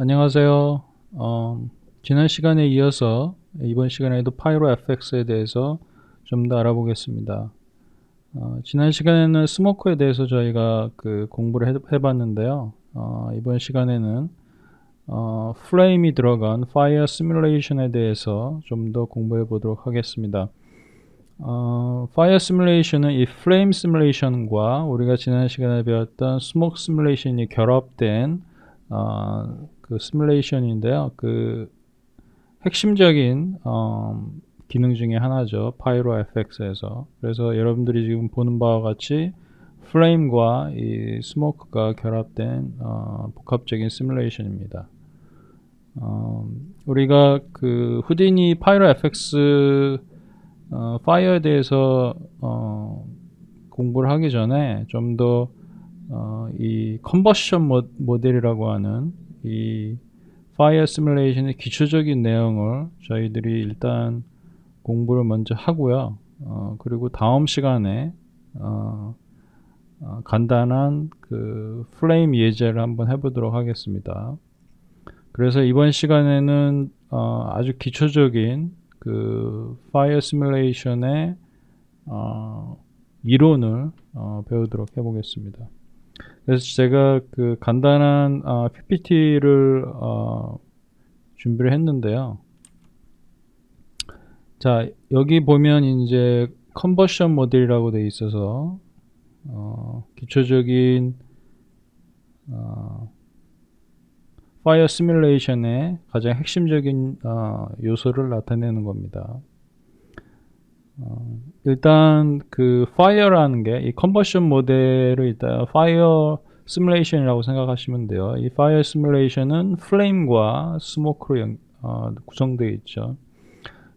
안녕하세요. 지난 시간에 이어서 이번 시간에도 파이로 FX에 대해서 좀 더 알아보겠습니다. 지난 시간에는 스모크에 대해서 저희가 공부를 해봤는데요. 이번 시간에는 프레임이 들어간 파이어 시뮬레이션에 대해서 좀 더 공부해 보도록 하겠습니다. 파이어 시뮬레이션은 이 플레임 시뮬레이션과 우리가 지난 시간에 배웠던 스모크 시뮬레이션이 결합된 그 시뮬레이션인데요. 그 핵심적인 기능 중에 하나죠. 파이로 FX에서. 그래서 여러분들이 지금 보는 바와 같이 플레임과 이 스모크가 결합된 복합적인 시뮬레이션입니다. 우리가 그 후디니 파이로 FX 파이어에 대해서 공부를 하기 전에 좀 더 이 컨버션 모델이라고 하는 이 파이어 시뮬레이션의 기초적인 내용을 저희들이 일단 공부를 먼저 하고요. 그리고 다음 시간에 간단한 그 플레임 예제를 한번 해보도록 하겠습니다. 그래서 이번 시간에는 아주 기초적인 그 파이어 시뮬레이션의 이론을 배우도록 해보겠습니다. 그래서 제가 그 간단한 PPT를 준비를 했는데요. 자, 여기 보면 이제 컨버션 모델이라고 되어 있어서 기초적인 파이어 시뮬레이션의 가장 핵심적인 요소를 나타내는 겁니다. 일단 그 파이어라는 게 이 컨버션 모델을 일단 파이어 시뮬레이션이라고 생각하시면 돼요. 이 파이어 시뮬레이션은 플레임과 스모크로 구성되어 있죠.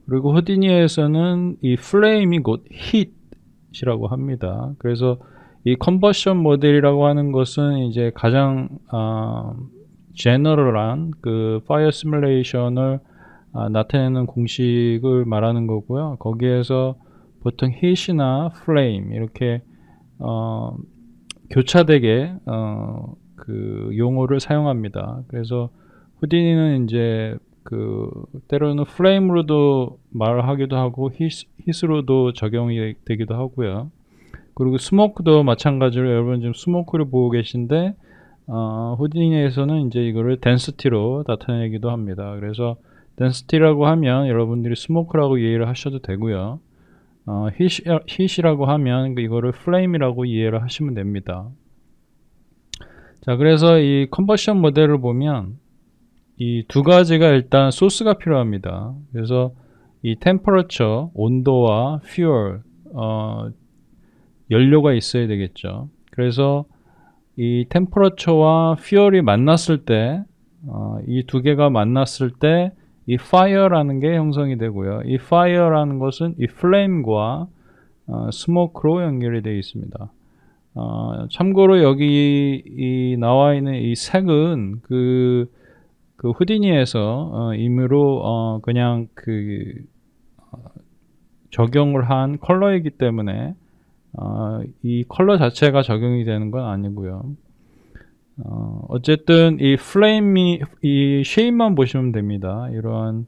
그리고 후디니에서는 이 플레임이 곧 hit이라고 합니다. 그래서 이 컨버션 모델이라고 하는 것은 이제 가장 제너럴한 그 파이어 시뮬레이션을 나타내는 공식을 말하는 거고요. 거기에서 보통 hit이나 flame 이렇게 교차되게 그 용어를 사용합니다. 그래서 후디니는 이제 그 때로는 flame로도 말하기도 하고 hit으로도 적용이 되기도 하고요. 그리고 smoke도 마찬가지로 여러분 지금 smoke를 보고 계신데 후디니에서는 이제 이거를 density로 나타내기도 합니다. 그래서 density라고 하면 여러분들이 smoke라고 이해를 하셔도 되고요. hit이라고 하면 이거를 flame이라고 이해를 하시면 됩니다. 자, 그래서 이 컨버션 모델을 보면 이 두 가지가 일단 소스가 필요합니다. 그래서 이 temperature, 온도와 fuel, 연료가 있어야 되겠죠. 그래서 이 temperature와 fuel이 만났을 때, 이 두 개가 만났을 때 이 fire라는 게 형성이 되고요. 이 fire라는 것은 이 flame과 smoke로 연결이 되어 있습니다. 참고로 여기 이 나와 있는 이 색은 그 후디니에서 임의로 그냥 적용을 한 컬러이기 때문에 이 컬러 자체가 적용이 되는 건 아니고요. 어쨌든 이 플레임이 이 쉐입만 보시면 됩니다. 이러한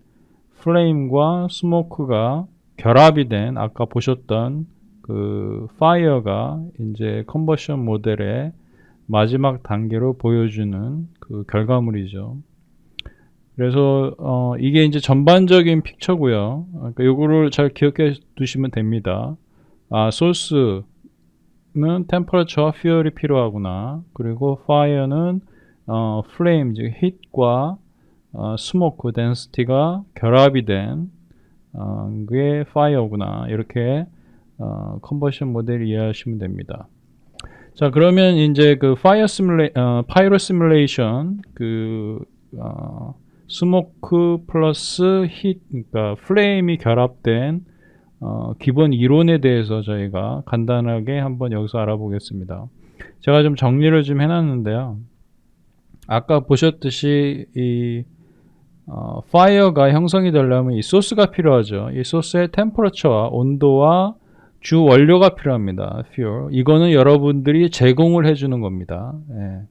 플레임과 스모크가 결합이 된 아까 보셨던 그 파이어가 이제 컨버션 모델의 마지막 단계로 보여주는 그 결과물이죠. 그래서 이게 이제 전반적인 픽처고요. 그러니까 요거를 잘 기억해 두시면 됩니다. 소스는 temperature와 fuel이 필요하구나. 그리고 fire는 flame, 즉 heat과 smoke, density가 결합이 된 그게 fire구나. 이렇게 컨버션 모델을 이해하시면 됩니다. 자, 그러면 이제 그 파이로 시뮬레이션 스모크 플러스 힛, 그러니까 플레임이 결합된 기본 이론에 대해서 저희가 간단하게 한번 여기서 알아보겠습니다. 제가 좀 정리를 좀 해놨는데요. 아까 보셨듯이 이 파이어가 형성이 되려면 이 소스가 필요하죠. 이 소스의 템퍼러처와 온도와 주 원료가 필요합니다. fuel. 이거는 여러분들이 제공을 해주는 겁니다. 예.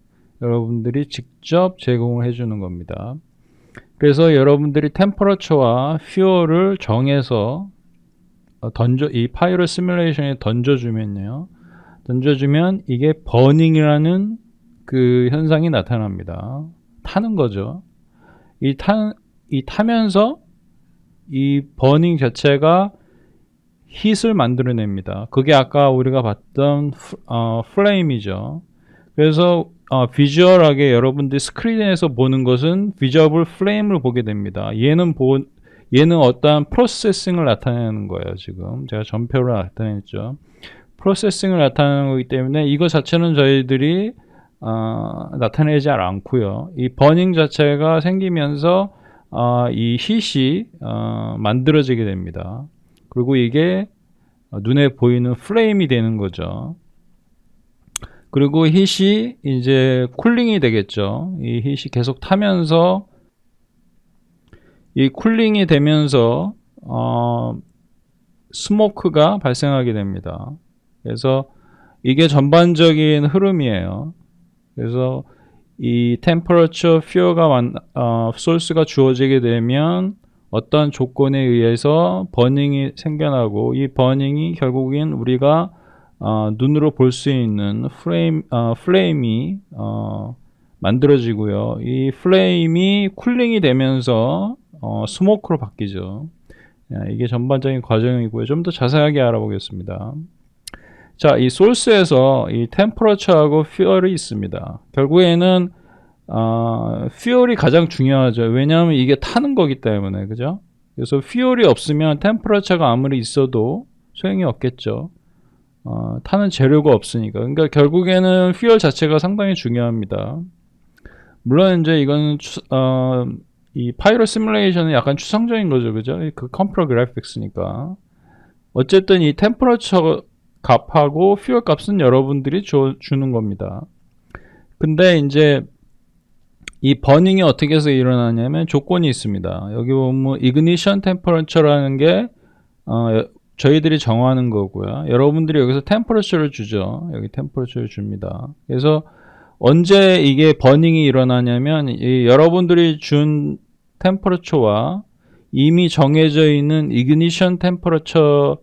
여러분들이 직접 제공을 해주는 겁니다. 그래서 여러분들이 템퍼러처와 퓨어를 정해서 이 파이로 시뮬레이션에 던져주면요. 던져주면 이게 버닝이라는 그 현상이 나타납니다. 타는 거죠. 이 타면서 이 버닝 자체가 힛을 만들어냅니다. 그게 아까 우리가 봤던 플레임이죠. 그래서 비주얼하게 여러분들이 스크린에서 보는 것은 비저블 플레임을 보게 됩니다. 얘는 어떠한 프로세싱을 나타내는 거예요. 지금 제가 전표로 나타냈죠. 프로세싱을 나타내는 거기 때문에 이거 자체는 저희들이 나타내지 않고요. 이 버닝 자체가 생기면서 이 힛이 만들어지게 됩니다. 그리고 이게 눈에 보이는 플레임이 되는 거죠. 그리고 힛이 이제 쿨링이 되겠죠. 이 힛이 계속 타면서 이 쿨링이 되면서 스모크가 발생하게 됩니다. 그래서 이게 전반적인 흐름이에요. 그래서 이 템퍼러처 퓨어가 소스가 주어지게 되면 어떤 조건에 의해서 버닝이 생겨나고 이 버닝이 결국엔 우리가 눈으로 볼 수 있는 플레임이 만들어지고요. 이 플레임이 쿨링이 되면서 스모크로 바뀌죠. 이게 전반적인 과정이고요. 좀 더 자세하게 알아보겠습니다. 자, 이 소스에서 이 템퍼러처하고 퓨얼이 있습니다. 결국에는 퓨얼이 가장 중요하죠. 왜냐하면 이게 타는 거기 때문에, 그죠? 그래서 퓨얼이 없으면 템퍼러처가 아무리 있어도 소용이 없겠죠. 타는 재료가 없으니까. 그러니까 결국에는 퓨얼 자체가 상당히 중요합니다. 물론 이제 이건 이 파이로 시뮬레이션은 약간 추상적인 거죠, 그죠? 그 컴퓨터 그래픽스니까. 어쨌든 이 템퍼러처 값하고 퓨얼 값은 여러분들이 주는 겁니다. 근데 이제 이 버닝이 어떻게 해서 일어나냐면 조건이 있습니다. 여기 보면 이그니션 템퍼러처라는 게 저희들이 정하는 거고요. 여러분들이 여기서 템퍼러처를 주죠. 여기 템퍼러처를 줍니다. 그래서 언제 이게 버닝이 일어나냐면 여러분들이 준 템퍼러처와 이미 정해져 있는 이그니션 템퍼러처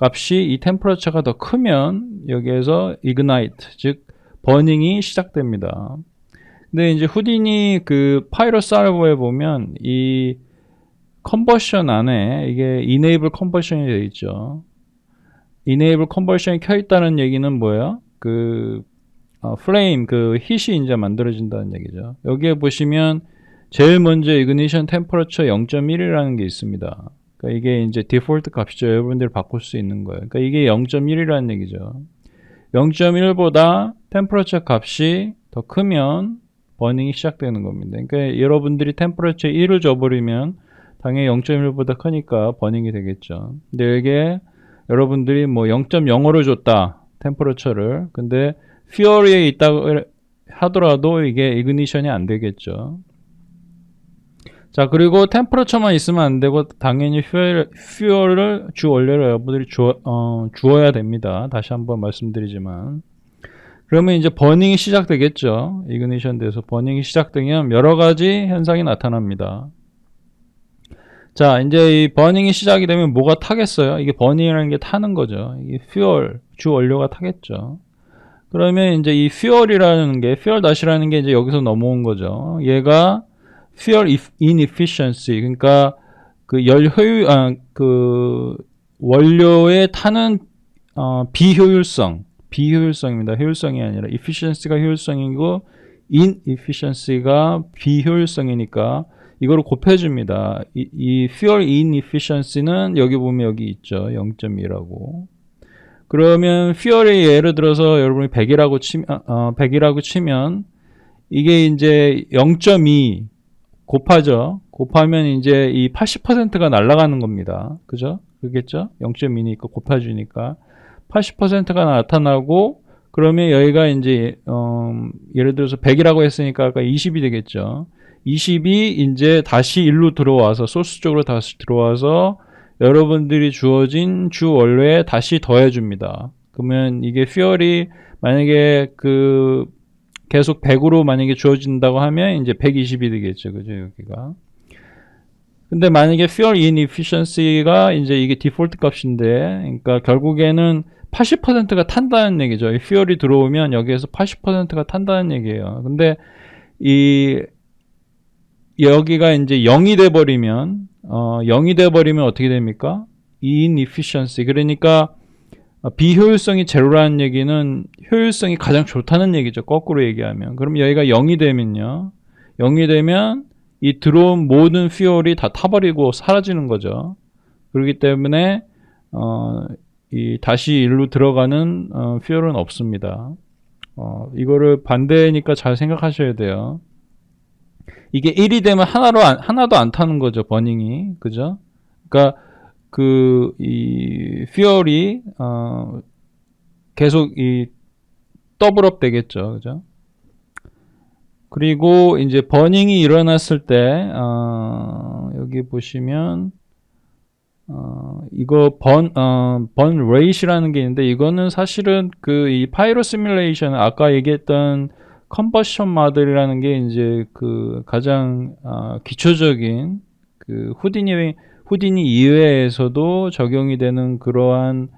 값이 이 템퍼러처가 더 크면 여기에서 이그나이트, 즉 버닝이 시작됩니다. 근데 이제 후디니 그 파이로 살버에 보면 이 컨버션 안에 이게 enable 컨버션이 되어 있죠. enable 컨버션이 켜 있다는 얘기는 뭐예요? 그 플레임, 그 힛이 이제 만들어진다는 얘기죠. 여기에 보시면 제일 먼저 이그니션 템퍼러처 0.1이라는 게 있습니다. 그러니까 이게 이제 디폴트 값이죠. 여러분들이 바꿀 수 있는 거예요. 그러니까 이게 0.1이라는 얘기죠. 0.1보다 템퍼러처 값이 더 크면 버닝이 시작되는 겁니다. 그러니까 여러분들이 템퍼러처 1을 줘버리면 당연히 0.1보다 크니까 버닝이 되겠죠. 근데 이게 여러분들이 뭐 0.05를 줬다, 템퍼러처를. 근데 퓨어리에 있다고 하더라도 이게 이그니션이 안 되겠죠. 자, 그리고 템퍼러처만 있으면 안 되고 당연히 퓨어를 주 원료를 여러분들이 주어야 됩니다. 다시 한번 말씀드리지만. 그러면 이제 버닝이 시작되겠죠. 이그니션 돼서 버닝이 시작되면 여러 가지 현상이 나타납니다. 자, 이제 이 버닝이 시작이 되면 뭐가 타겠어요? 이게 버닝이라는 게 타는 거죠. 이게 퓨얼, 주 원료가 타겠죠. 그러면 이제 이 퓨얼이라는 게, 퓨얼 다시라는 게 이제 여기서 넘어온 거죠. 얘가 fuel inefficiency, 그러니까 그 그 원료에 타는 비효율성입니다. 효율성이 아니라 efficiency가 효율성이고 inefficiency가 비효율성이니까 이거를 곱해줍니다. 이 fuel inefficiency는 여기 보면 여기 있죠. 0.2라고. 그러면 fuel이 예를 들어서 여러분이 100이라고 치면 이게 이제 0.2 곱하죠. 곱하면 이제 이 80%가 날아가는 겁니다. 그죠? 그겠죠? 0.2니까 곱해주니까 80%가 나타나고, 그러면 여기가 이제 예를 들어서 100이라고 했으니까 아까 20이 되겠죠. 20이 이제 다시 일로 들어와서 소스 쪽으로 다시 들어와서 여러분들이 주어진 주 원료에 다시 더해줍니다. 그러면 이게 퓨얼이 만약에 그 계속 100으로 만약에 주어진다고 하면 이제 120이 되겠죠. 그죠? 여기가. 근데 만약에 fuel inefficiency가 이제 이게 디폴트 값인데, 그러니까 결국에는 80%가 탄다는 얘기죠. 이 fuel이 들어오면 여기에서 80%가 탄다는 얘기예요. 근데 이 여기가 이제 0이 돼 버리면 0이 돼 버리면 어떻게 됩니까? inefficiency. 그러니까 비효율성이 제로라는 얘기는 효율성이 가장 좋다는 얘기죠. 거꾸로 얘기하면. 그럼 여기가 0이 되면요. 0이 되면 이 들어온 모든 fuel이 다 타버리고 사라지는 거죠. 그렇기 때문에 이 다시 일로 들어가는 fuel은 없습니다. 이거를 반대니까 잘 생각하셔야 돼요. 이게 1이 되면 하나도 안 타는 거죠. 버닝이. 그죠? 그러니까 이 fuel이 계속 이 더블업 되겠죠. 그죠? 그리고 이제 버닝이 일어났을 때 여기 보시면 이거 번 레이시라는 게 있는데, 이거는 사실은 이 파이로 시뮬레이션, 아까 얘기했던 컨버션 모델이라는 게 이제 가장 기초적인 후디니 이외에서도 적용이 되는 그러한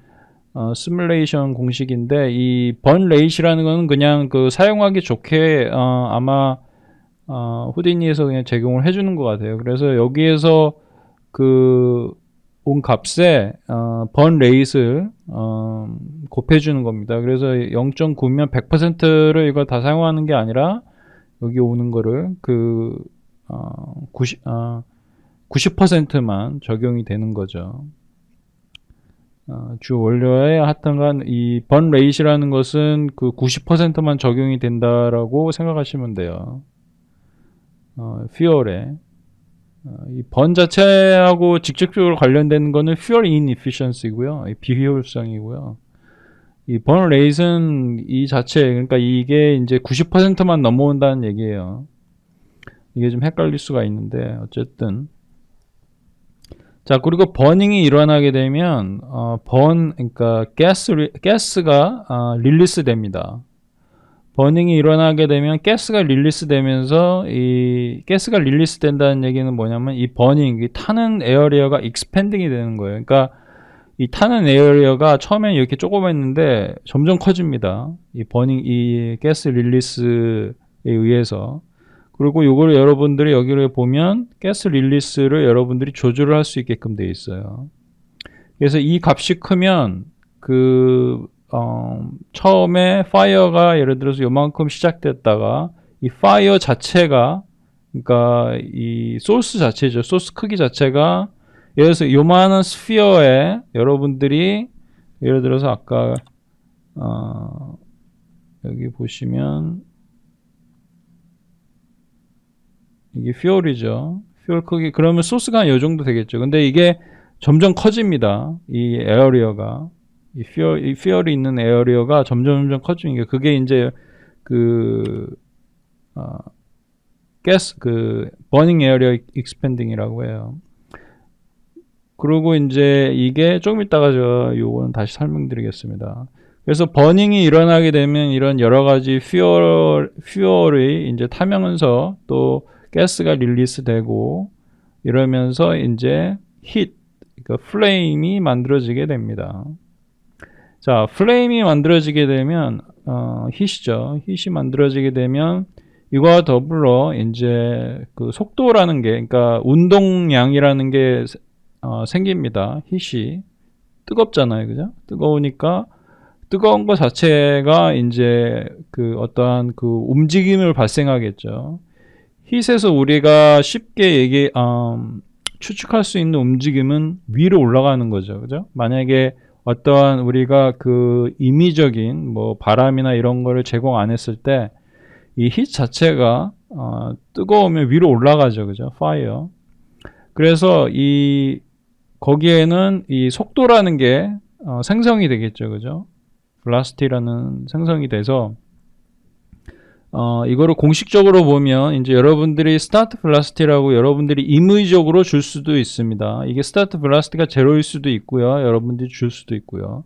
시뮬레이션 공식인데, 이 번 레이시라는 거는 그냥 사용하기 좋게 아마 후디니에서 그냥 제공을 해주는 것 같아요. 그래서 여기에서 온 값에 번 레이스를 곱해주는 겁니다. 그래서 0.9면 100%를 이걸 다 사용하는 게 아니라 여기 오는 거를 90%만 적용이 되는 거죠. 주 원료에 하여튼간 이 번 레이시라는 것은 90%만 적용이 된다라고 생각하시면 돼요. fuel에 이 번 자체하고 직접적으로 관련되는 거는 fuel inefficiency고요. 비효율성이고요. 이 번 레이스는 이 자체, 그러니까 이게 이제 90%만 넘어온다는 얘기예요. 이게 좀 헷갈릴 수가 있는데 어쨌든. 자, 그리고 버닝이 일어나게 되면 그러니까 가스가 릴리스 됩니다. 버닝이 일어나게 되면 가스가 릴리스 되면서, 이 가스가 릴리스 된다는 얘기는 뭐냐면 이 버닝, 이 타는 에어리어가 익스펜딩이 되는 거예요. 그러니까 이 타는 에어리어가 처음엔 이렇게 조그맸는데 점점 커집니다. 이 가스 릴리스에 의해서. 그리고 이걸 여러분들이 여기를 보면 가스 릴리스를 여러분들이 조절을 할 수 있게끔 되어 있어요. 그래서 이 값이 크면 처음에 파이어가 예를 들어서 요만큼 시작됐다가 이 파이어 자체가, 그러니까 이 소스 자체죠. 소스 크기 자체가 예를 들어서 요만한 스피어에 여러분들이 예를 들어서 아까 여기 보시면 이게 fuel이죠. fuel 크기. 그러면 소스가 한 요 정도 되겠죠. 근데 이게 점점 커집니다. 이 에어리어가. 이 fuel이 있는 에어리어가 점점 커지는 게, 그게 이제 가스, 버닝 에어리어 익스펜딩이라고 해요. 그리고 이제 이게 조금 이따가 요거는 다시 설명드리겠습니다. 그래서 버닝이 일어나게 되면 이런 여러 가지 fuel이 이제 타면서 또 가스가 릴리스 되고 이러면서 이제 그러니까 플레임이 만들어지게 됩니다. 자, 플레임이 만들어지게 되면 hit이죠. hit이 만들어지게 되면 이거와 더불어 이제 속도라는 게, 그러니까 운동량이라는 게 생깁니다. hit이 뜨겁잖아요, 그죠? 뜨거우니까 뜨거운 것 자체가 이제 어떠한 움직임을 발생하겠죠. hit에서 우리가 쉽게 추측할 수 있는 움직임은 위로 올라가는 거죠, 그죠? 만약에 어떠한 우리가 임의적인 뭐 바람이나 이런 거를 제공 안 했을 때 이 힛 자체가 뜨거우면 위로 올라가죠, 그죠? 파이어. 그래서 거기에는 이 속도라는 게 생성이 되겠죠, 그죠? velocity라는 생성이 돼서 이거를 공식적으로 보면 이제 여러분들이 스타트 velocity라고 여러분들이 임의적으로 줄 수도 있습니다. 이게 스타트 velocity가 제로일 수도 있고요. 여러분들이 줄 수도 있고요.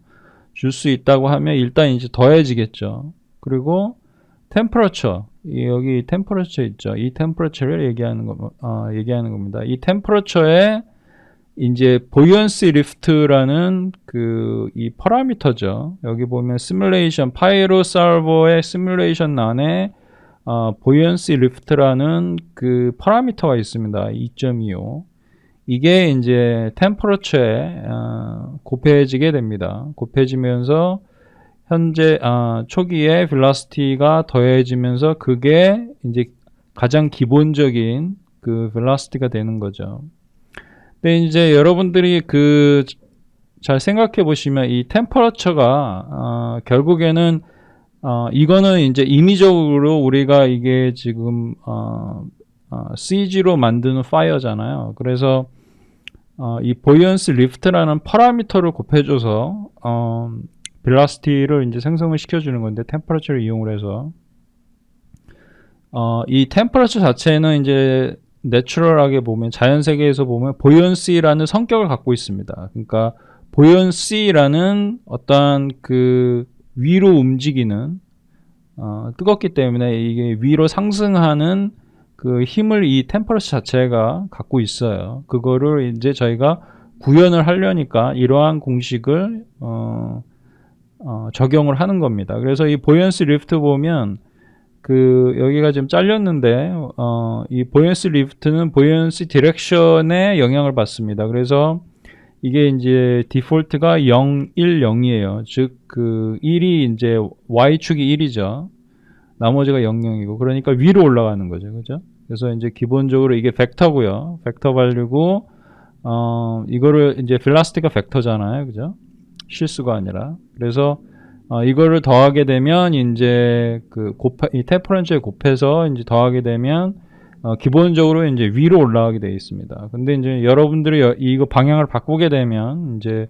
줄 수 있다고 하면 일단 이제 더해지겠죠. 그리고 템퍼러처, 여기 템퍼러처 있죠. 이 템퍼러처를 얘기하는 겁니다. 이 템퍼러처에 이제 보이언시 리프트라는 이 파라미터죠. 여기 보면 시뮬레이션 파이로 솔버의 시뮬레이션 안에 보이언시 리프트라는 그 파라미터가 있습니다. 2.25. 이게 이제 템퍼러처에 곱해지게 됩니다. 곱해지면서 현재 초기에 velocity가 더해지면서 그게 이제 가장 기본적인 그 velocity가 되는 거죠. 근데 이제 여러분들이 잘 생각해 보시면 이 템퍼러처가 결국에는 이거는 이제 임의적으로 우리가 이게 지금 CG로 만드는 파이어잖아요. 그래서 이 보이언시 리프트라는 파라미터를 곱해줘서 velocity를 이제 생성을 시켜주는 건데 템퍼러처를 이용을 해서 이 템퍼러처 자체는 이제 내추럴하게 보면 자연 세계에서 보면 보이언시라는 성격을 갖고 있습니다. 그러니까 보이언시라는 어떤 위로 움직이는 뜨겁기 때문에 이게 위로 상승하는 그 힘을 이 템퍼러처 자체가 갖고 있어요. 그거를 이제 저희가 구현을 하려니까 이러한 공식을 적용을 하는 겁니다. 그래서 이 보이언시 리프트 보면 여기가 지금 잘렸는데 이 보이언시 리프트는 보이언시 디렉션에 영향을 받습니다. 그래서 이게 이제 디폴트가 0, 1, 0이에요. 즉 1이 이제 y축이 1이죠. 나머지가 0, 0이고 그러니까 위로 올라가는 거죠. 그죠? 그래서 이제 기본적으로 이게 벡터고요. 벡터 밸류고 이거를 이제 velocity가 벡터잖아요. 그죠? 실수가 아니라. 그래서 이거를 더하게 되면 이제 이 템퍼런처에 곱해서 이제 더하게 되면 기본적으로 이제 위로 올라가게 되어 있습니다. 근데 이제 여러분들이 이거 방향을 바꾸게 되면 이제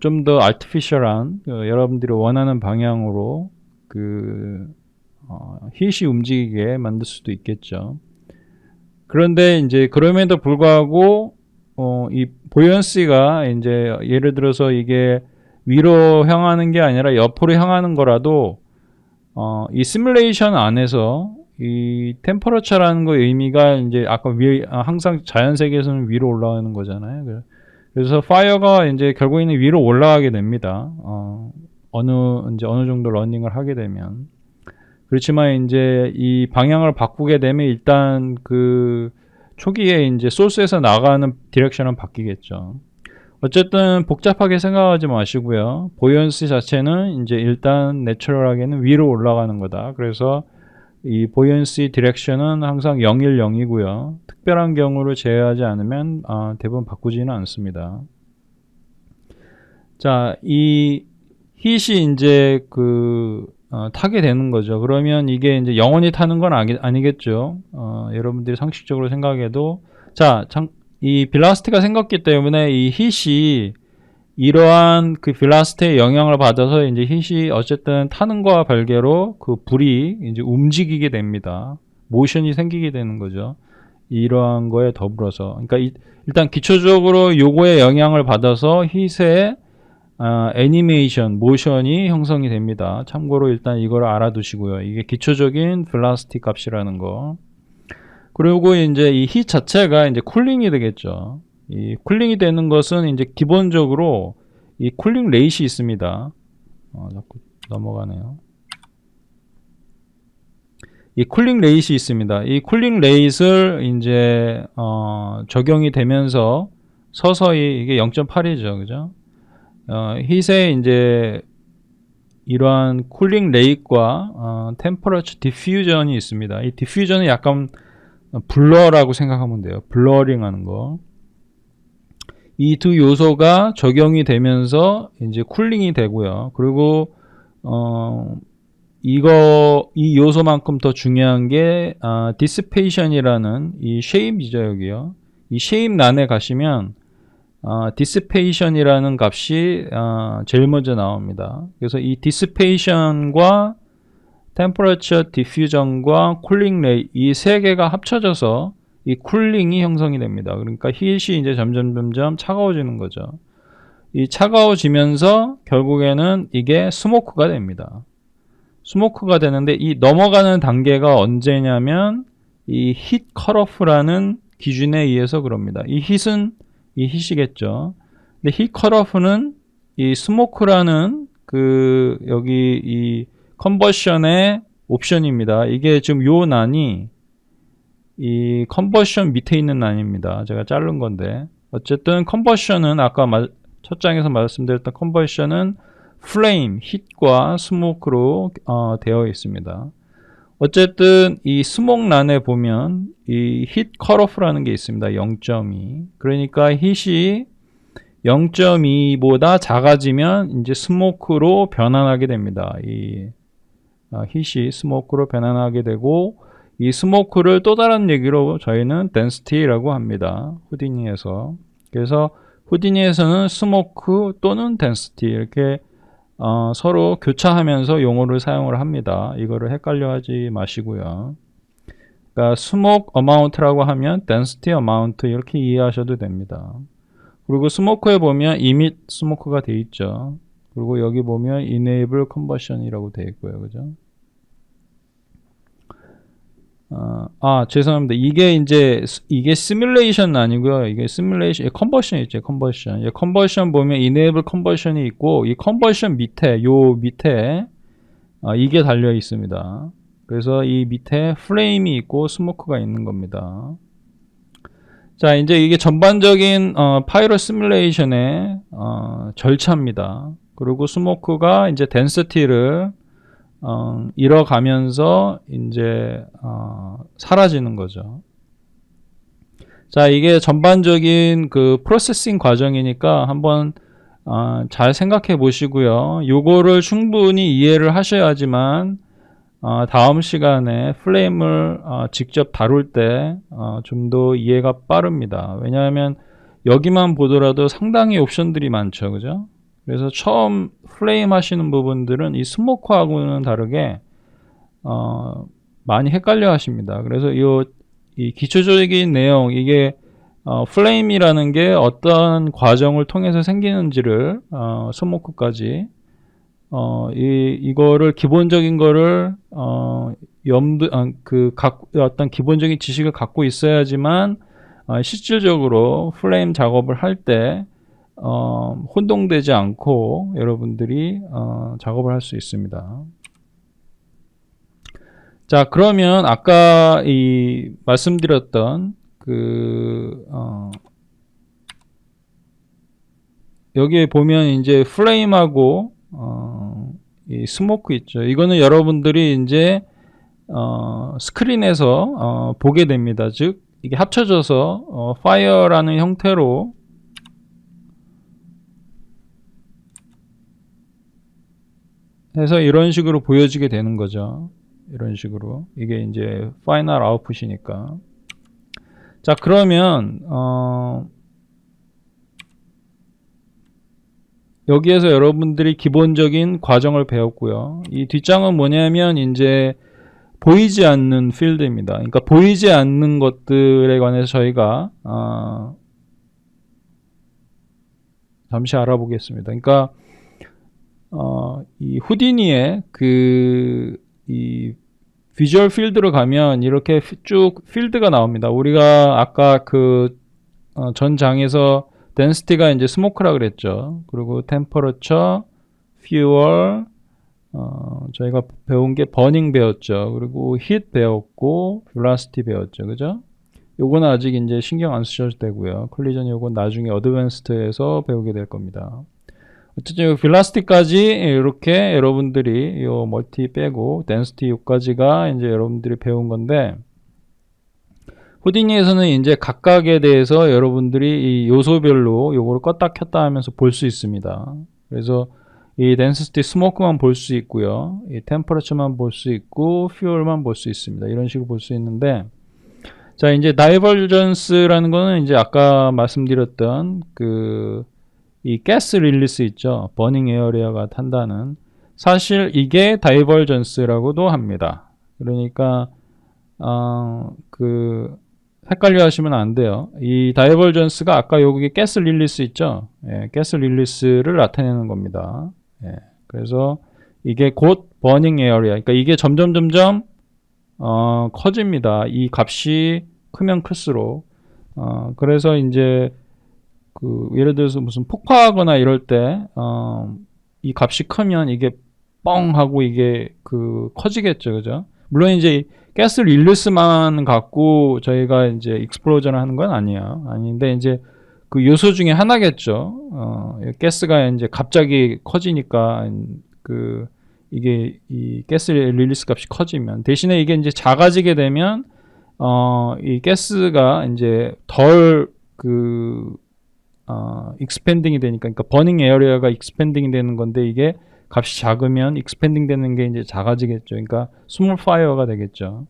좀 더 artificial한 여러분들이 원하는 방향으로 힛이 움직이게 만들 수도 있겠죠. 그런데 이제 그럼에도 불구하고 이 보이언시가 이제 예를 들어서 이게 위로 향하는 게 아니라 옆으로 향하는 거라도 이 시뮬레이션 안에서 이 템퍼러처라는 거 의미가 이제 아까 항상 자연 세계에서는 위로 올라가는 거잖아요. 그래서 파이어가 이제 결국에는 위로 올라가게 됩니다. 어느 정도 러닝을 하게 되면. 그렇지만 이제 이 방향을 바꾸게 되면 일단 초기에 이제 소스에서 나가는 디렉션은 바뀌겠죠. 어쨌든 복잡하게 생각하지 마시고요. 보이언시 자체는 이제 일단 내추럴하게는 위로 올라가는 거다. 그래서 이 보이언시 디렉션은 항상 0, 1, 0이고요. 특별한 경우를 제외하지 않으면 대부분 바꾸지는 않습니다. 자, 이 힛이 이제 타게 되는 거죠. 그러면 이게 이제 영원히 타는 건 아니겠죠. 여러분들이 상식적으로 생각해도 이 velocity가 생겼기 때문에 이 힛이 이러한 velocity의 영향을 받아서 이제 힛이 어쨌든 타는 거와 별개로 불이 이제 움직이게 됩니다. 모션이 생기게 되는 거죠. 이러한 거에 더불어서. 그러니까 일단 기초적으로 요거에 영향을 받아서 힛의 애니메이션, 모션이 형성이 됩니다. 참고로 일단 이걸 알아두시고요. 이게 기초적인 velocity 값이라는 거. 그리고 이제 이 힛 자체가 이제 쿨링이 되겠죠. 이 쿨링이 되는 것은 이제 기본적으로 이 쿨링 레이시 있습니다. 자꾸 넘어가네요. 이 쿨링 레이시 있습니다. 이 쿨링 레이스를 이제 적용이 되면서 서서히 이게 0.8이죠. 그죠? 힛의 이제 이러한 쿨링 레이트과 템퍼러처 디퓨전이 있습니다. 이 디퓨전은 약간 블러라고 생각하면 돼요. 블러링 하는 거. 이 두 요소가 적용이 되면서 이제 쿨링이 되고요. 그리고 이 요소만큼 더 중요한 게 디스페이션이라는 이 쉐입이죠. 여기요. 이 쉐입란에 가시면 디스페이션이라는 값이 제일 먼저 나옵니다. 그래서 이 디스페이션과 템퍼러처 디퓨전과 쿨링 레이 이 세 개가 합쳐져서 이 쿨링이 형성이 됩니다. 그러니까 힛이 이제 점점 차가워지는 거죠. 이 차가워지면서 결국에는 이게 스모크가 됩니다. 스모크가 되는데 이 넘어가는 단계가 언제냐면 이 히트 컷오프라는 기준에 의해서 그럽니다. 이 hit은 이 hit이겠죠. 근데 히트 컷오프는 이 스모크라는 그 여기 이 컨버션의 옵션입니다. 이게 지금 요 난이 이 컨버션 밑에 있는 난입니다. 제가 자른 건데 어쨌든 컨버션은 아까 첫 장에서 말씀드렸던 컨버션은 플레임, hit과 스모크로 되어 있습니다. 어쨌든 이 스모크란에 보면 이 hit cutoff라는 게 있습니다. 0.2. 그러니까 hit이 0.2보다 작아지면 이제 스모크로 변환하게 됩니다. 이 hit이 스모크로 변환하게 되고 이 스모크를 또 다른 얘기로 저희는 density라고 합니다. 후디니에서. 그래서 후디니에서는 스모크 또는 density 이렇게 서로 교차하면서 용어를 사용을 합니다. 이거를 헷갈려 하지 마시고요. 그러니까 smoke amount라고 하면 density amount 이렇게 이해하셔도 됩니다. 그리고 스모크에 보면 emit smoke가 돼 있죠. 그리고 여기 보면 enable combustion이라고 돼 있고요. 그죠? 죄송합니다. 이게 시뮬레이션 아니고요. 이게 시뮬레이션, 컨버션 있죠. 컨버션. 컨버션 보면 enable 컨버션이 있고, 이 컨버션 밑에, 요 밑에, 이게 달려 있습니다. 그래서 이 밑에 플레임이 있고, 스모크가 있는 겁니다. 자, 이제 이게 전반적인, 파이로 시뮬레이션의, 절차입니다. 그리고 스모크가 이제 density를 잃어가면서 이제 사라지는 거죠. 자, 이게 전반적인 그 프로세싱 과정이니까 한번 잘 생각해 보시고요. 요거를 충분히 이해를 하셔야지만 다음 시간에 플레임을 직접 다룰 때 좀 더 이해가 빠릅니다. 왜냐하면 여기만 보더라도 상당히 옵션들이 많죠. 그죠? 그래서 처음 플레임 하시는 부분들은 이 스모크하고는 다르게 많이 헷갈려 하십니다. 그래서 이 기초적인 내용, 이게 플레임이라는 게 어떤 과정을 통해서 생기는지를 스모크까지 이거를 기본적인 거를 어떤 기본적인 지식을 갖고 있어야지만 실질적으로 플레임 작업을 할 때 혼동되지 않고 여러분들이 작업을 할 수 있습니다. 자, 그러면 아까 말씀드렸던 여기에 보면 이제 플레임하고 이 스모크 있죠. 이거는 여러분들이 이제 스크린에서 보게 됩니다. 즉 이게 합쳐져서 파이어라는 형태로 해서 이런 식으로 보여지게 되는 거죠. 이런 식으로. 이게 이제 파이널 아웃풋이니까. 자, 그러면 여기에서 여러분들이 기본적인 과정을 배웠고요. 이 뒷장은 뭐냐면 이제 보이지 않는 필드입니다. 그러니까 보이지 않는 것들에 관해서 저희가 잠시 알아보겠습니다. 그러니까 이 후디니의 이 비주얼 필드로 가면 이렇게 쭉 필드가 나옵니다. 우리가 아까 전 장에서 density가 이제 스모크라 그랬죠. 그리고 temperature, fuel, 저희가 배운 게 burning 배웠죠. 그리고 heat 배웠고 velocity 배웠죠. 그죠? 요거는 아직 이제 신경 안 쓰셔도 되고요. collision 요건 나중에 advanced에서 배우게 될 겁니다. 어쨌든 velocity까지 이렇게 여러분들이 요 멀티 빼고 density 요까지가 이제 여러분들이 배운 건데, 후디니에서는 이제 각각에 대해서 여러분들이 이 요소별로 요거를 껐다 켰다 하면서 볼 수 있습니다. 그래서 이 density smoke만 볼 수 있고요. 이 temperature만 볼 수 있고 fuel만 볼 수 있습니다. 이런 식으로 볼 수 있는데, 자, 이제 divergence라는 거는 이제 아까 말씀드렸던 이 가스 릴리스 있죠. 버닝 에어리어가 탄다는. 사실 이게 divergence라고도 합니다. 그러니까 헷갈려 하시면 안 돼요. 이 divergence가 아까 여기 가스 릴리스 있죠. 예, 가스 릴리스를 나타내는 겁니다. 예, 그래서 이게 곧 버닝 에어리아. 그러니까 이게 점점 커집니다. 이 값이 크면 클수록. 그래서 이제 그 예를 들어서 무슨 폭파하거나 이럴 때 이 값이 크면 이게 뻥 하고 이게 그 커지겠죠, 그죠? 물론 이제 가스 릴리스만 갖고 저희가 이제 익스플로전을 하는 건 아니에요. 아닌데 이제 그 요소 중에 하나겠죠. 가스가 이제 갑자기 커지니까 그 이게 이 가스 릴리스 값이 커지면 대신에 이게 이제 작아지게 되면 이 가스가 이제 덜 익스펜딩이 되니까, 그러니까 버닝 에어리어가 익스펜딩이 되는 건데 이게 값이 작으면 익스펜딩 되는 게 이제 작아지겠죠. 그러니까 스몰 파이어가 되겠죠.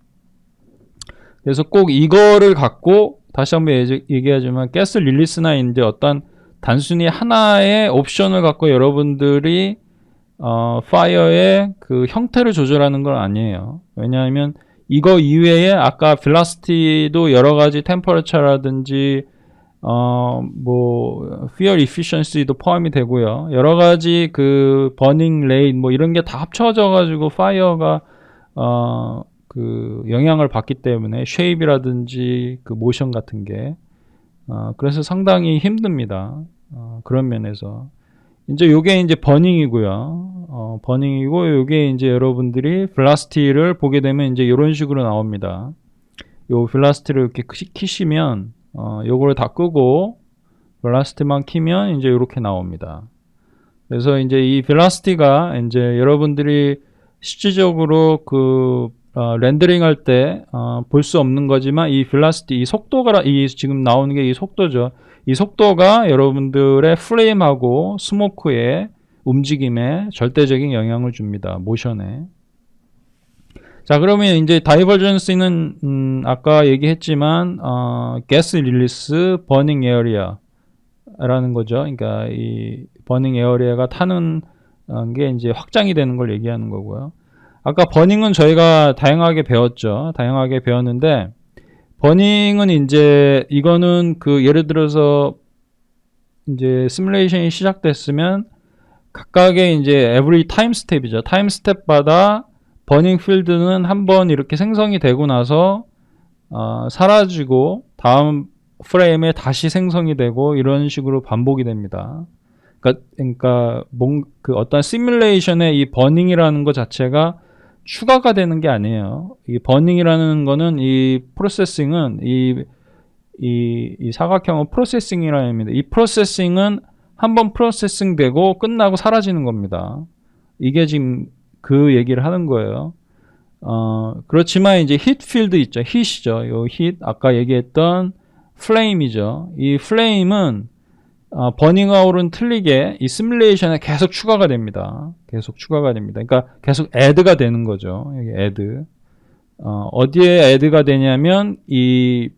그래서 꼭 이거를 갖고 다시 한번 얘기하지만 가스 릴리스나 이제 어떤 단순히 하나의 옵션을 갖고 여러분들이 파이어의 그 형태를 조절하는 건 아니에요. 왜냐하면 이거 이외에 아까 velocity도 여러 가지 템퍼러처라든지 뭐 fuel efficiency도 포함이 되고요. 여러 가지 그 burning rate 뭐 이런 게 다 합쳐져 가지고 파이어가 그 영향을 받기 때문에 shape이라든지 그 motion 같은 게 그래서 상당히 힘듭니다. 그런 면에서 이제 요게 이제 버닝이고요. 버닝이고 요게 이제 여러분들이 velocity를 보게 되면 이제 이런 식으로 나옵니다. 요 velocity를 이렇게 키시면 요걸 다 끄고 velocity만 키면 이제 이렇게 나옵니다. 그래서 이제 이 velocity가 이제 여러분들이 실질적으로 그 렌더링 할 때 볼 수 없는 거지만 이 velocity, 이 속도가 이 지금 나오는 게 이 속도죠. 이 속도가 여러분들의 프레임하고 스모크의 움직임에 절대적인 영향을 줍니다. 모션에. 자, 그러면 이제 다이버전스는 아까 얘기했지만 가스 릴리스 버닝 에어리아라는 거죠. 그러니까 이 버닝 에어리아가 타는 게 이제 확장이 되는 걸 얘기하는 거고요. 아까 버닝은 저희가 다양하게 배웠죠. 다양하게 배웠는데 버닝은 이제 이거는 그 예를 들어서 이제 시뮬레이션이 시작됐으면 각각의 이제 every time step이죠. 타임 스텝마다 버닝 필드는 한번 이렇게 생성이 되고 나서 사라지고 다음 프레임에 다시 생성이 되고 이런 식으로 반복이 됩니다. 그러니까 그 어떤 시뮬레이션의 이 버닝이라는 것 자체가 추가가 되는 게 아니에요. 이 버닝이라는 거는 이 프로세싱은 이 사각형은 프로세싱이라는 의미입니다. 이 프로세싱은 한번 프로세싱 되고 끝나고 사라지는 겁니다. 이게 지금 그 얘기를 하는 거예요. 그렇지만 이제 히트 필드 있죠. hit이죠. 요 hit 아까 얘기했던 flame이죠. 이 flame은 버닝 아웃은 틀리게 이 시뮬레이션에 계속 추가가 됩니다. 계속 추가가 됩니다. 그러니까 계속 add가 되는 거죠. 여기 add. 어디에 add가 되냐면 이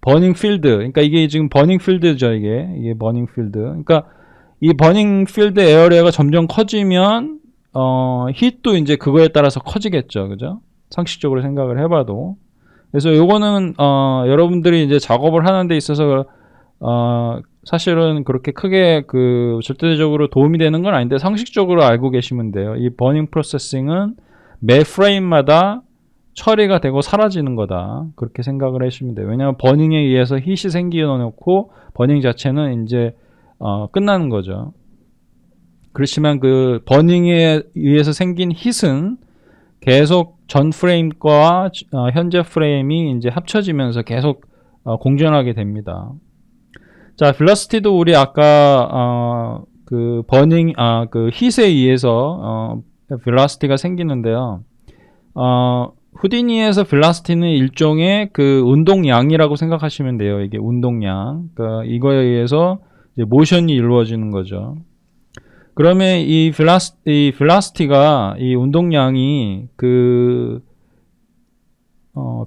버닝 필드. 그러니까 이게 지금 버닝 필드죠. 이게 버닝 필드. 그러니까 이 버닝 필드 에어리어가 점점 커지면 hit도 이제 그거에 따라서 커지겠죠. 그죠? 상식적으로 생각을 해봐도. 그래서 요거는 여러분들이 이제 작업을 하는 데 있어서 사실은 그렇게 크게 그 절대적으로 도움이 되는 건 아닌데 상식적으로 알고 계시면 돼요. 이 버닝 프로세싱은 매 프레임마다 처리가 되고 사라지는 거다. 그렇게 생각을 하시면 돼요. 왜냐하면 버닝에 의해서 hit이 생겨놓고 버닝 자체는 이제 끝나는 거죠. 그렇지만 그 버닝에 의해서 생긴 hit은 계속 전 프레임과 현재 프레임이 이제 합쳐지면서 계속 공존하게 됩니다. 자, velocity도 우리 아까 그 버닝 그 hit에 의해서 velocity가 생기는데요. 후디니에서 velocity는 일종의 그 운동량이라고 생각하시면 돼요. 이게 운동량. 그러니까 이거에 의해서 이제 모션이 이루어지는 거죠. 그러면 이 velocity가 이 운동량이 그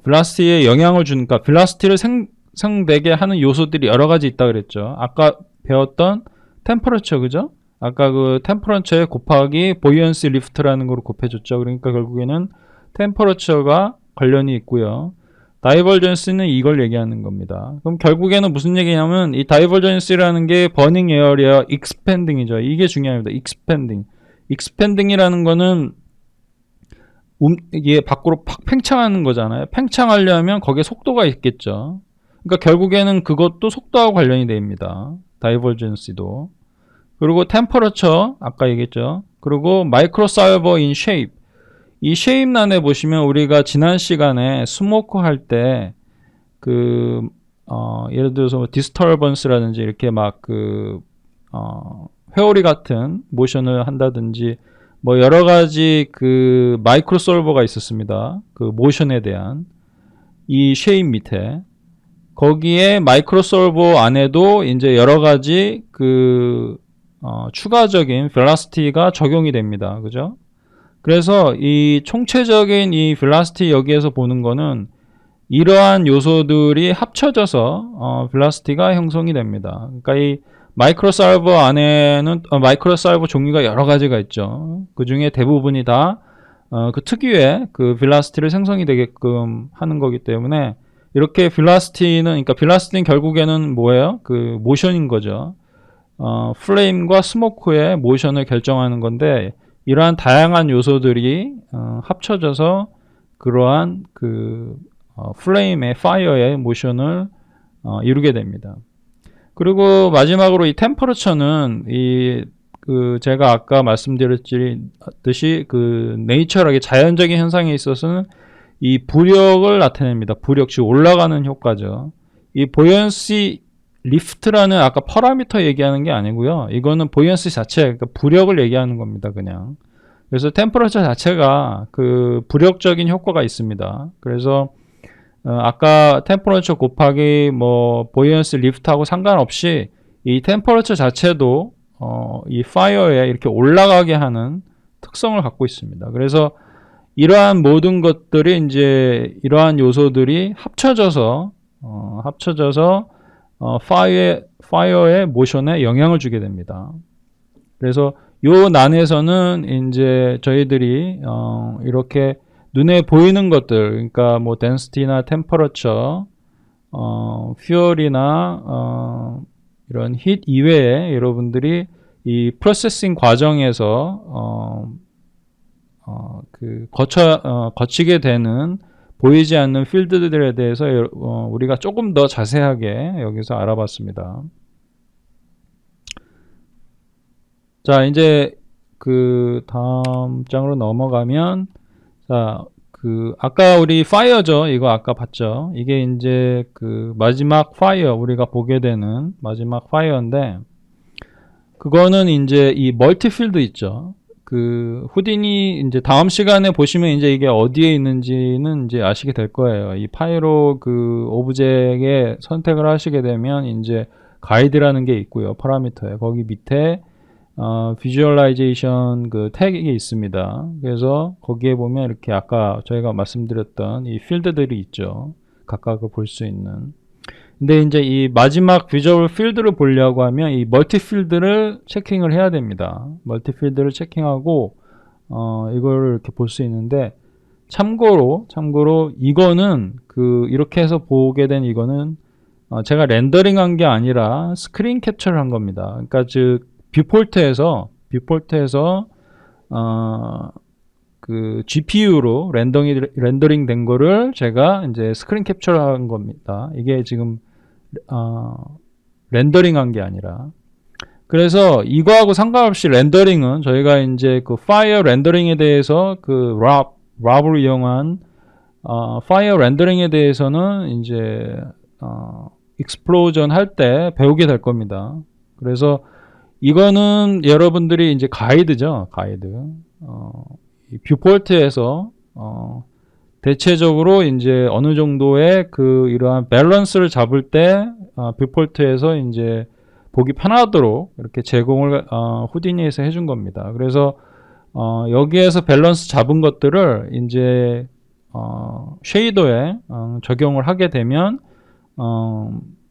velocity에 영향을 주니까 velocity를 생성되게 하는 요소들이 여러 가지 있다 그랬죠. 아까 배웠던 템퍼러처, 그죠? 아까 그 템퍼러처에 곱하기 보이언시 리프트라는 거로 곱해줬죠. 그러니까 결국에는 템퍼러처가 관련이 있고요. 다이버전스는 이걸 얘기하는 겁니다. 그럼 결국에는 무슨 얘기냐면 이 다이버전스라는 게 버닝 에어리어 익스펜딩이죠. 이게 중요합니다. 익스펜딩. 익스펜딩이라는 거는 이게 밖으로 팍 팽창하는 거잖아요. 팽창하려면 거기에 속도가 있겠죠. 그러니까 결국에는 그것도 속도하고 관련이 됩니다. 다이버전시도. 그리고 템퍼러처 아까 얘기했죠. 그리고 마이크로사이버 인 쉐입. 이 쉐입란에 보시면 우리가 지난 시간에 스모크 할 때 예를 들어서 뭐 디스터번스라든지 이렇게 막 회오리 같은 모션을 한다든지 뭐 여러 가지 마이크로 솔버가 있었습니다. 그 모션에 대한 이 쉐입 밑에 거기에 마이크로 솔버 안에도 이제 여러 가지 추가적인 벨라시티가 적용이 됩니다. 그죠? 그래서 이 총체적인 이 벨라시티 여기에서 보는 거는 이러한 요소들이 합쳐져서 벨라시티가 형성이 됩니다. 그러니까 이 마이크로 솔버 안에는 마이크로 솔버 종류가 여러 가지가 있죠. 그 중에 대부분이 다 그 특유의 그 벨라시티를 생성이 되게끔 하는 거기 때문에 이렇게 그러니까 벨라시티는 결국에는 뭐예요? 그 모션인 거죠. 플레임과 스모크의 모션을 결정하는 건데 이러한 다양한 요소들이 합쳐져서 그러한 플레임의 파이어의 모션을 이루게 됩니다. 그리고 마지막으로 이 템퍼러처는 제가 아까 말씀드렸듯이 네이처하게 자연적인 현상에 있어서는 이 부력을 나타냅니다. 부력, 즉 올라가는 효과죠. 이 보연시 리프트라는 아까 파라미터 얘기하는 게 아니고요. 이거는 보연시 자체, 그러니까 부력을 얘기하는 겁니다. 그냥. 그래서 템퍼러처 자체가 부력적인 효과가 있습니다. 그래서 아까 템퍼러처 곱하기 뭐 보이언스 리프트하고 상관없이 이 템퍼러처 자체도 이 파이어에 이렇게 올라가게 하는 특성을 갖고 있습니다. 그래서 이러한 모든 것들이 이제 이러한 요소들이 합쳐져서 파이어의 모션에 영향을 주게 됩니다. 그래서 요 난에서는 이제 저희들이 이렇게 눈에 보이는 것들, 그러니까 뭐 density나 temperature, fuel이나 이런 heat 이외에 여러분들이 이 프로세싱 과정에서 거치게 되는 보이지 않는 필드들에 대해서 우리가 조금 더 자세하게 여기서 알아봤습니다. 자, 이제 다음 장으로 넘어가면, 자, 아까 우리 파이어죠. 이거 아까 봤죠. 이게 이제 마지막 파이어, 우리가 보게 되는 마지막 파이어인데, 그거는 이제 이 멀티필드 있죠. 후딘이 이제 다음 시간에 보시면 이제 이게 어디에 있는지는 이제 아시게 될 거예요. 이 파이로 오브젝에 선택을 하시게 되면 이제 가이드라는 게 있고요. 파라미터에. 거기 밑에 비주얼라이제이션 태그가 있습니다. 그래서 거기에 보면 이렇게 아까 저희가 말씀드렸던 이 필드들이 있죠. 각각 볼 수 있는. 근데 이제 이 마지막 비주얼 필드를 보려고 하면 이 멀티 필드를 체킹을 해야 됩니다. 멀티 필드를 체킹하고 이거를 이렇게 볼 수 있는데 참고로 이거는 이렇게 해서 보게 된 이거는 제가 렌더링한 게 아니라 스크린 캡처를 한 겁니다. 그러니까 즉 뷰포트에서 GPU로 렌더링 된 거를 제가 이제 스크린 캡처를 한 겁니다. 이게 지금 렌더링한 게 아니라. 그래서 이거하고 상관없이 렌더링은 저희가 이제 파이어 렌더링에 대해서 랍을 이용한 파이어 렌더링에 대해서는 이제 익스플로전 할 때 배우게 될 겁니다. 그래서 이거는 여러분들이 이제 가이드죠. 이 뷰포트에서 대체적으로 이제 어느 정도의 이러한 밸런스를 잡을 때 뷰포트에서 이제 보기 편하도록 이렇게 제공을 후디니에서 해준 겁니다. 그래서 여기에서 밸런스 잡은 것들을 이제 쉐이더에 적용을 하게 되면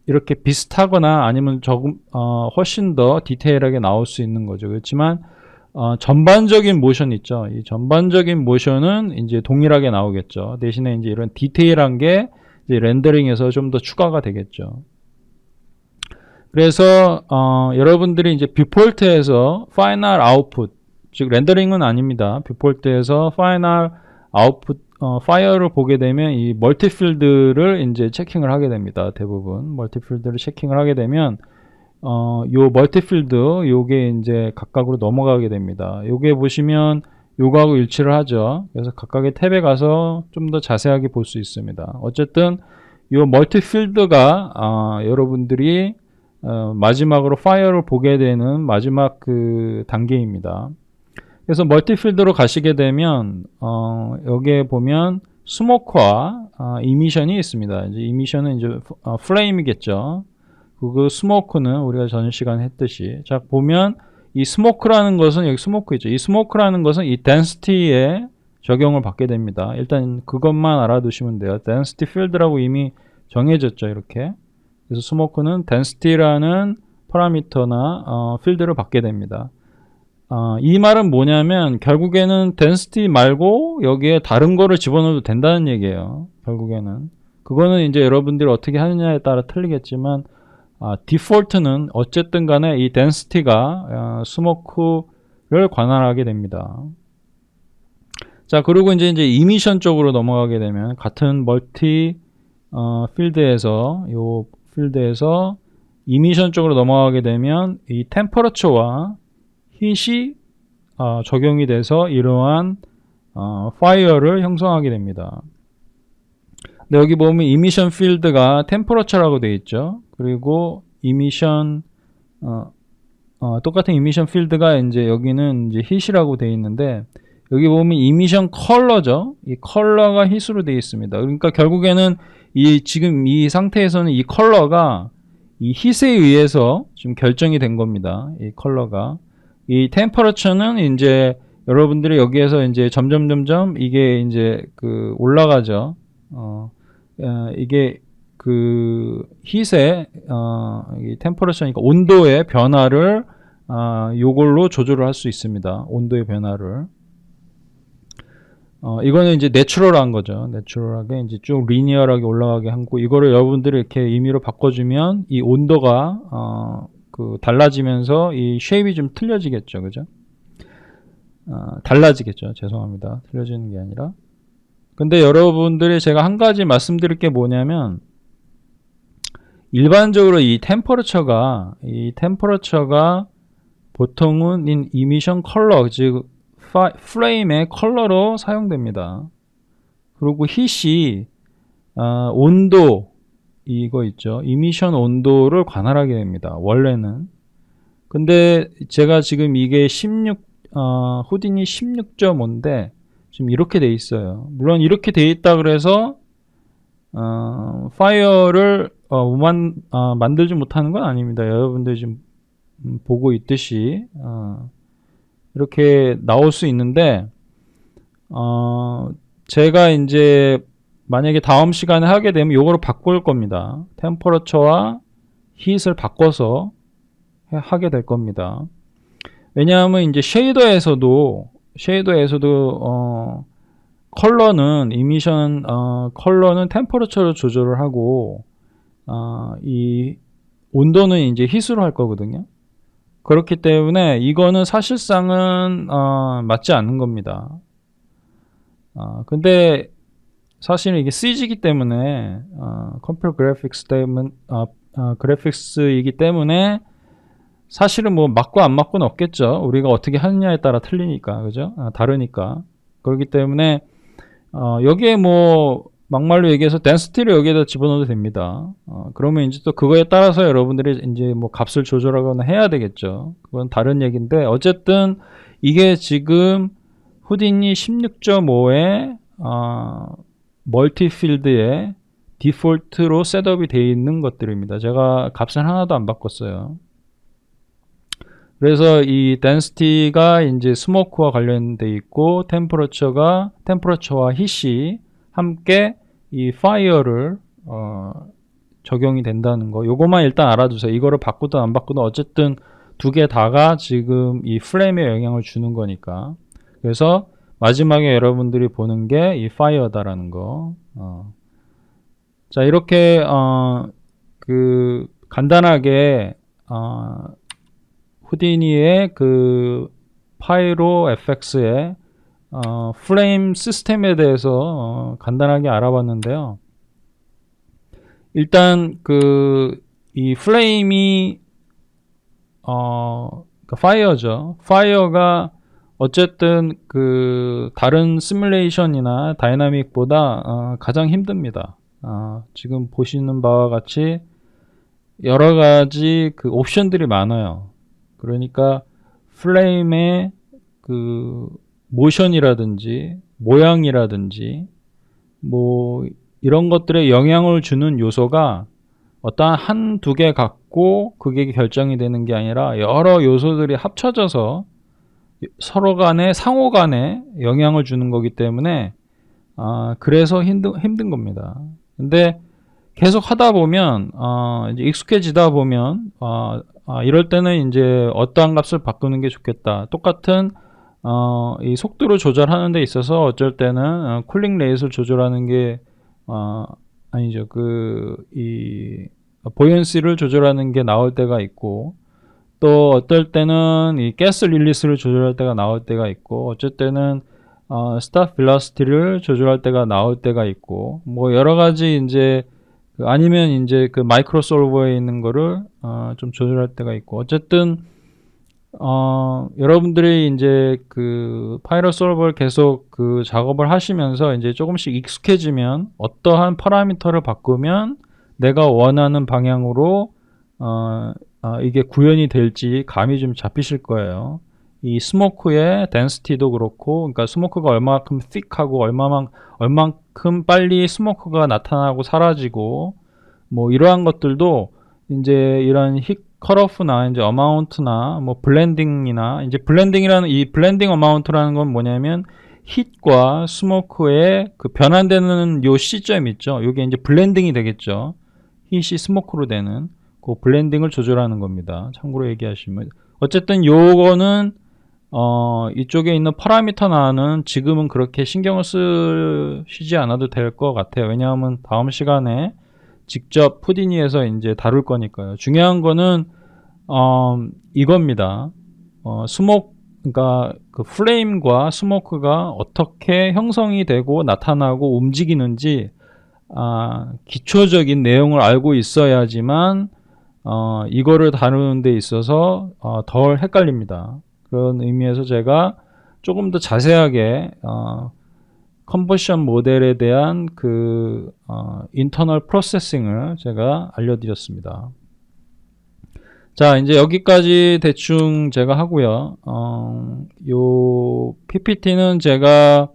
이렇게 비슷하거나 아니면 훨씬 더 디테일하게 나올 수 있는 거죠. 그렇지만 전반적인 모션 있죠. 이 전반적인 모션은 이제 동일하게 나오겠죠. 대신에 이제 이런 디테일한 게 이제 렌더링에서 좀 더 추가가 되겠죠. 그래서 여러분들이 이제 뷰포트에서 파이널 아웃풋, 즉 렌더링은 아닙니다. 뷰포트에서 파이널 아웃풋 파이어를 보게 되면 이 멀티필드를 이제 체킹을 하게 됩니다. 대부분 멀티필드를 체킹을 하게 되면 요 멀티필드 요게 이제 각각으로 넘어가게 됩니다. 요게 보시면 요거하고 일치를 하죠. 그래서 각각의 탭에 가서 좀 더 자세하게 볼 수 있습니다. 어쨌든 요 멀티필드가 여러분들이 마지막으로 파이어를 보게 되는 마지막 그 단계입니다. 그래서 멀티필드로 가시게 되면 여기에 보면 스모크와 이미션이 있습니다. 이제 이미션은 이제 플레임이겠죠. 그 스모크는 우리가 전 시간에 했듯이 자 보면 이 스모크라는 것은 여기 스모크 있죠. 이 스모크라는 것은 이 덴시티에 적용을 받게 됩니다. 일단 그것만 알아두시면 돼요. 덴시티 필드라고 이미 정해졌죠. 이렇게. 그래서 스모크는 덴시티라는 파라미터나 필드를 받게 됩니다. 이 말은 뭐냐면 결국에는 덴시티 말고 여기에 다른 거를 집어넣어도 된다는 얘기예요. 결국에는 그거는 이제 여러분들이 어떻게 하느냐에 따라 틀리겠지만 디폴트는 어쨌든 간에 이 덴시티가 스모크를 관할하게 됩니다. 자 그리고 이제 이미션 쪽으로 넘어가게 되면 같은 멀티 필드에서 요 필드에서 이미션 쪽으로 넘어가게 되면 이 템퍼러처와 hit이 적용이 돼서 이러한 파이어를 형성하게 됩니다. 근데 여기 보면 이미션 필드가 템퍼러처라고 되어 있죠. 그리고 이미션 똑같은 이미션 필드가 이제 여기는 이제 hit이라고 되어 있는데 여기 보면 이미션 컬러죠. 이 컬러가 hit으로 되어 있습니다. 그러니까 결국에는 지금 이 상태에서는 이 컬러가 이 hit에 의해서 지금 결정이 된 겁니다. 이 컬러가. 이 템퍼러처는 이제 여러분들이 여기에서 이제 점점 이게 이제 그 올라가죠. 이게 그 hit의 이 템퍼러처니까 온도의 변화를 요걸로 조절을 할 수 있습니다. 온도의 변화를. 이거는 이제 내추럴한 거죠. 내추럴하게 이제 쭉 리니어하게 올라가게 하고 이거를 여러분들이 이렇게 임의로 바꿔주면 이 온도가 그 달라지면서 이 쉐입이 좀 틀려지겠죠. 그죠? 달라지겠죠. 죄송합니다. 틀려지는 게 아니라. 근데 여러분들이 제가 한 가지 말씀드릴 게 뭐냐면 일반적으로 이 템퍼러처가 보통은 이미션 컬러 즉 플레임의 컬러로 사용됩니다. 그리고 hit이 온도 이거 있죠. 이미션 온도를 관할하게 됩니다. 원래는. 근데 제가 지금 이게 후딘이 16.5인데 지금 이렇게 돼 있어요. 물론 이렇게 돼 있다 그래서 파이어를 만들지 못하는 건 아닙니다. 여러분들 지금 보고 있듯이 이렇게 나올 수 있는데 제가 이제 만약에 다음 시간에 하게 되면 이거를 바꿀 겁니다. 템퍼러처와 hit을 바꿔서 하게 될 겁니다. 왜냐하면 이제 쉐이더에서도 컬러는 이미션 컬러는 템퍼러처로 조절을 하고 이 온도는 이제 hit으로 할 거거든요. 그렇기 때문에 이거는 사실상은 맞지 않는 겁니다. 근데 사실은 이게 CG이기 때문에 컴퓨터 그래픽스 때문에 그래픽스이기 때문에 사실은 뭐 맞고 안 맞고는 없겠죠. 우리가 어떻게 하느냐에 따라 틀리니까 그죠? 다르니까. 그렇기 때문에 여기에 뭐 막말로 얘기해서 덴시티를 여기에다 집어넣어도 됩니다. 그러면 이제 또 그거에 따라서 여러분들이 이제 뭐 값을 조절하거나 해야 되겠죠. 그건 다른 얘기인데 어쨌든 이게 지금 후딘이 16.5에 멀티필드에 디폴트로 셋업이 되어 있는 것들입니다. 제가 값은 하나도 안 바꿨어요. 그래서 이 density가 이제 스모크와 관련돼 있고 템퍼러처와 hit이 함께 이 fire를 적용이 된다는 거. 요거만 일단 알아두세요. 이거를 바꾸든 안 바꾸든 어쨌든 두 개 다가 지금 이 플레임에 영향을 주는 거니까. 그래서 마지막에 여러분들이 보는 게 이 fire다라는 거. 자, 이렇게 그 간단하게 후디니의 그 파이로 FX의 플레임 시스템에 대해서 간단하게 알아봤는데요. 일단 이 플레임이 파이어죠. 파이어가 어쨌든 다른 시뮬레이션이나 다이나믹보다 가장 힘듭니다. 지금 보시는 바와 같이 여러 가지 옵션들이 많아요. 그러니까 플레임의 모션이라든지 모양이라든지 뭐 이런 것들에 영향을 주는 요소가 어떠한 한두 개 갖고 그게 결정이 되는 게 아니라 여러 요소들이 합쳐져서 서로 간에 상호 간에 영향을 주는 거기 때문에 그래서 힘든 겁니다. 근데 계속 하다 보면 이제 익숙해지다 보면 이럴 때는 이제 어떠한 값을 바꾸는 게 좋겠다. 똑같은 이 속도를 조절하는 데 있어서 어쩔 때는 쿨링 레이트를 조절하는 게 아니죠. 이 보연시를 조절하는 게 나올 때가 있고, 또 어떨 때는 이 가스 릴리스를 조절할 때가 나올 때가 있고, 어쩔 때는 스타트 벨로시티를 조절할 때가 나올 때가 있고, 뭐 여러 가지 이제 아니면 이제 마이크로 솔버에 있는 거를 좀 조절할 때가 있고, 어쨌든 여러분들이 이제 파이럿 솔버를 계속 작업을 하시면서 이제 조금씩 익숙해지면 어떠한 파라미터를 바꾸면 내가 원하는 방향으로 이게 구현이 될지 감이 좀 잡히실 거예요. 이 스모크의 덴시티도 그렇고, 그러니까 스모크가 얼마만큼 thick하고 얼만큼 빨리 스모크가 나타나고 사라지고, 뭐 이러한 것들도 이제 이런 컷오프나 이제 어마운트나 뭐 블렌딩이나 이제 블렌딩이라는 이 블렌딩 어마운트라는 건 뭐냐면 힛과 스모크의 변환되는 요 시점 있죠. 이게 이제 블렌딩이 되겠죠. 힛이 스모크로 되는 그 블렌딩을 조절하는 겁니다. 참고로 얘기하시면 어쨌든 요거는 이쪽에 있는 파라미터나는 지금은 그렇게 신경을 쓰시지 않아도 될 것 같아요. 왜냐하면 다음 시간에 직접 푸디니에서 이제 다룰 거니까요. 중요한 거는 이겁니다. 그러니까 플레임과 스모크가 어떻게 형성이 되고 나타나고 움직이는지 기초적인 내용을 알고 있어야지만 이거를 다루는 데 있어서 덜 헷갈립니다. 그런 의미에서 제가 조금 더 자세하게 컨버션 모델에 대한 인터널 프로세싱을 제가 알려드렸습니다. 자, 이제 여기까지 대충 제가 하고요. 요 PPT는 제가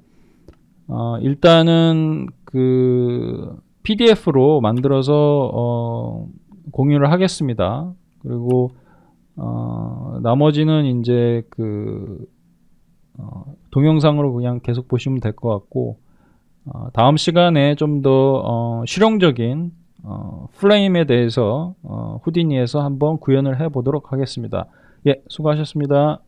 일단은 PDF로 만들어서 공유를 하겠습니다. 그리고 나머지는 이제 동영상으로 그냥 계속 보시면 될 것 같고, 다음 시간에 좀 더 실용적인 플레임에 대해서 후디니에서 한번 구현을 해 보도록 하겠습니다. 예, 수고하셨습니다.